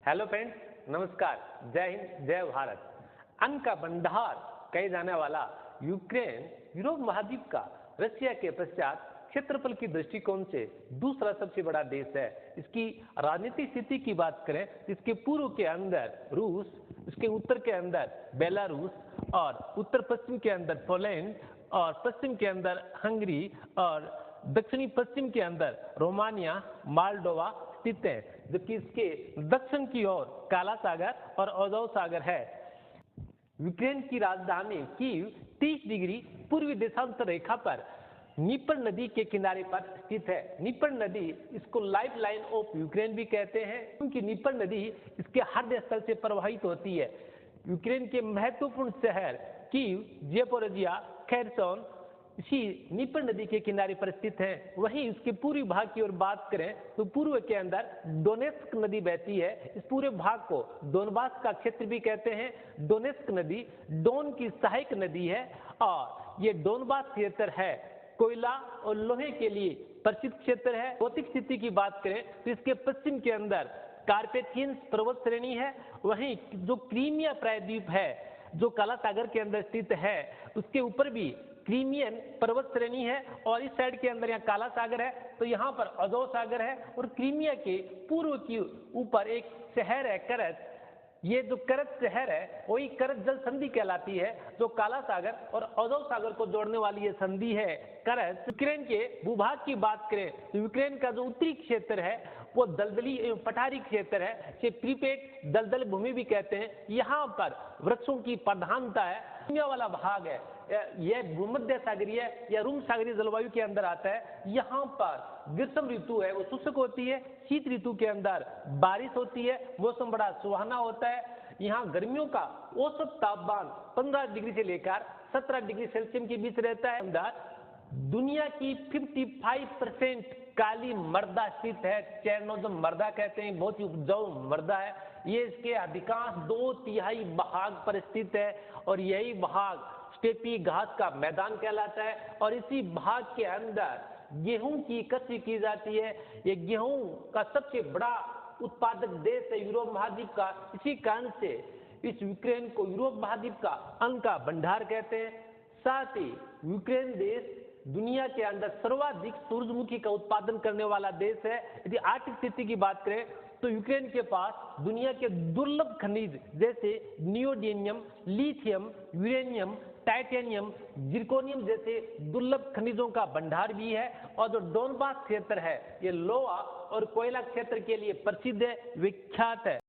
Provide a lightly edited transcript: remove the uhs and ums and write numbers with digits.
Hello friends, नमस्कार। जय हिंद, जय भारत। अन्न का भंडार कहे जाने वाला यूक्रेन यूरोप महाद्वीप का रशिया के पश्चात क्षेत्रफल की दृष्टिकोण से दूसरा सबसे बड़ा देश है। इसकी राजनीतिक स्थिति की बात करें, इसके पूर्व के अंदर रूस, इसके उत्तर के अंदर बेलारूस और उत्तर पश्चिम के अंदर पोलैंड और पश्चिम के अंदर हंगरी और दक्षिणी पश्चिम के अंदर रोमानिया, मालडोवा स्थित है। जबकि इसके दक्षिण की ओर काला सागर और अज़ोव सागर है। यूक्रेन की राजधानी कीव 30 डिग्री पूर्वी देशांतर रेखा पर नीपर नदी के किनारे पर स्थित है। नीपर नदी इसको लाइफ लाइन ऑफ यूक्रेन भी कहते हैं, क्योंकि नीपर नदी इसके हृदय स्थल से प्रवाहित होती है। यूक्रेन के महत्वपूर्ण शहर कीव, ज़ेपोरिज़िया, खेर्सोन इसी नीपर नदी के किनारे पर स्थित है। वहीं इसके पूर्वी भाग की ओर बात करें तो पूर्व के अंदर डोनेस्क नदी बहती है। इस पूरे भाग को डोनबास का क्षेत्र भी कहते हैं। डोनेस्क नदी डोन की सहायक नदी है और ये डोनबास क्षेत्र है कोयला और लोहे के लिए प्रसिद्ध क्षेत्र है। भौतिक स्थिति की बात करें तो इसके पश्चिम के अंदर कार्पेथियंस पर्वत श्रेणी है। वहीं जो क्रीमिया प्रायद्वीप है जो काला सागर के अंदर स्थित है, उसके ऊपर भी क्रीमियन पर्वत श्रेणी है। और इस साइड के अंदर यहाँ काला सागर है तो यहाँ पर अज़ोव सागर है। और क्रीमिया के पूर्व की ऊपर एक शहर है करच। ये जो करच शहर है वही करच जल संधि कहलाती है, जो काला सागर और अज़ोव सागर को जोड़ने वाली ये संधि है करच। यूक्रेन के भूभाग की बात करें तो यूक्रेन का जो उत्तरी क्षेत्र है वो दलदली पठारी क्षेत्र है, इसे प्रीपेड दलदल भूमि भी कहते हैं। यहाँ पर वृक्षों की प्रधानता है। क्रीमिया वाला भाग है यह भूमध्य सागरीय या रूम सागरीय जलवायु के अंदर आता है। यहाँ पर ग्रीष्म ऋतु है वो शुष्क होती है, शीत ऋतु के अंदर बारिश होती है, मौसम बड़ा सुहाना होता है। यहाँ गर्मियों का औसत तापमान 15 डिग्री से लेकर 17 डिग्री सेल्सियस के बीच रहता है। अंदर दुनिया की 55% काली मृदा स्थित है। चेरनोजम मृदा कहते हैं, बहुत ही उपजाऊ मृदा है। ये इसके अधिकांश 2/3 भाग पर स्थित है और यही भाग स्टेपी घास का मैदान कहलाता है। और इसी भाग के अंदर गेहूं की कृषि की जाती है। ये गेहूं का सबसे बड़ा उत्पादक देश है यूरोप महाद्वीप का। इसी कारण से इस यूक्रेन को यूरोप महाद्वीप का अन्न का भंडार कहते हैं। साथ ही यूक्रेन देश दुनिया के अंदर सर्वाधिक सूरजमुखी का उत्पादन करने वाला देश है। यदि आर्थिक स्थिति की बात करें तो यूक्रेन के पास दुनिया के दुर्लभ खनिज जैसे neodymium, lithium, uranium, titanium, zirconium जैसे दुर्लभ खनिजों का भंडार भी है। और जो डोनबास क्षेत्र है ये लोहा और कोयला क्षेत्र के लिए प्रसिद्ध है, विख्यात है।